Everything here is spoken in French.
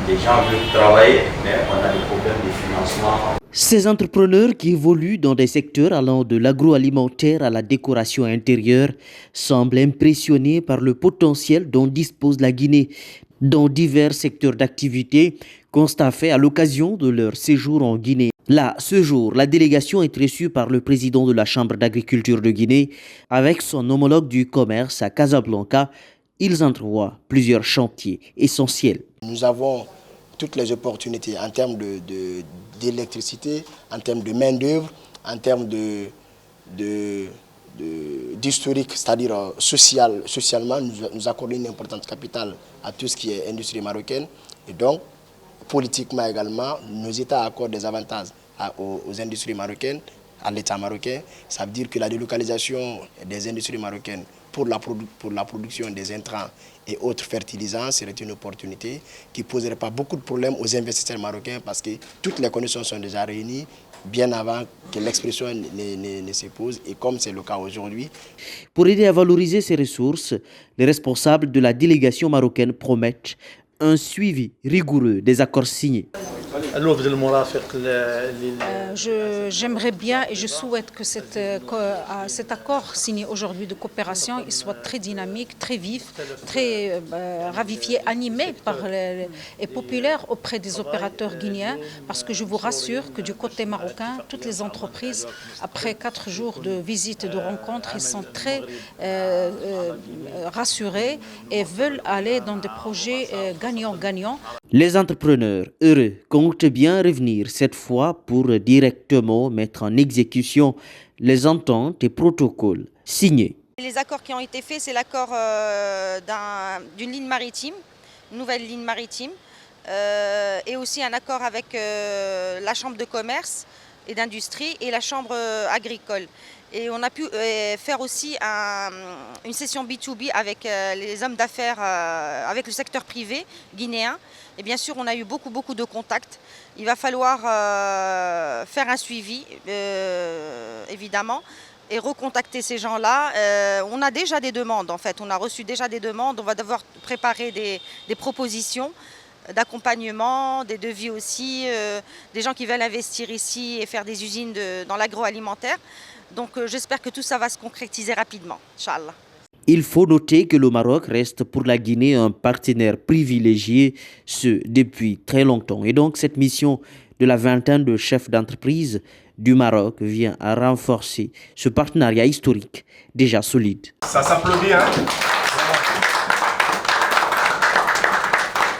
Les gens veulent travailler, mais on a des problèmes de financement. Ces entrepreneurs qui évoluent dans des secteurs allant de l'agroalimentaire à la décoration intérieure semblent impressionnés par le potentiel dont dispose la Guinée dans divers secteurs d'activité, constat fait à l'occasion de leur séjour en Guinée. Là, ce jour, la délégation est reçue par le président de la Chambre d'agriculture de Guinée avec son homologue du commerce à Casablanca. Ils entrevoient plusieurs chantiers essentiels. Nous avons toutes les opportunités en termes d'électricité, en termes de main-d'œuvre, en termes d'historique, c'est-à-dire socialement, nous accordons une importante capitale à tout ce qui est industrie marocaine. Et donc, politiquement également, nos États accordent des avantages aux industries marocaines, à l'État marocain. Ça veut dire que la délocalisation des industries marocaines pour la production des intrants et autres fertilisants serait une opportunité qui ne poserait pas beaucoup de problèmes aux investisseurs marocains parce que toutes les conditions sont déjà réunies bien avant que l'expression ne se pose et comme c'est le cas aujourd'hui. Pour aider à valoriser ces ressources, les responsables de la délégation marocaine promettent un suivi rigoureux des accords signés. J'aimerais bien et je souhaite que cet accord signé aujourd'hui de coopération il soit très dynamique, très vif, très ravifié, animé et populaire auprès des opérateurs guinéens parce que je vous rassure que du côté marocain, toutes les entreprises, après 4 jours de visite et de rencontres, ils sont très rassurés et veulent aller dans des projets gagnants-gagnants. Les entrepreneurs heureux comptent bien revenir cette fois pour directement mettre en exécution les ententes et protocoles signés. Les accords qui ont été faits, c'est l'accord d'une ligne maritime, une nouvelle ligne maritime, et aussi un accord avec la Chambre de commerce et d'industrie et la Chambre agricole. Et on a pu faire aussi une session B2B avec les hommes d'affaires, avec le secteur privé guinéen. Et bien sûr, on a eu beaucoup de contacts. Il va falloir faire un suivi, évidemment, et recontacter ces gens-là. On a déjà des demandes, en fait. On a reçu déjà des demandes. On va devoir préparer des propositions d'accompagnement, des devis aussi, des gens qui veulent investir ici et faire des usines dans l'agroalimentaire. Donc j'espère que tout ça va se concrétiser rapidement, Inch'Allah. Il faut noter que le Maroc reste pour la Guinée un partenaire privilégié, ce depuis très longtemps. Et donc cette mission de la vingtaine de chefs d'entreprise du Maroc vient à renforcer ce partenariat historique déjà solide. Ça s'applaudit, hein?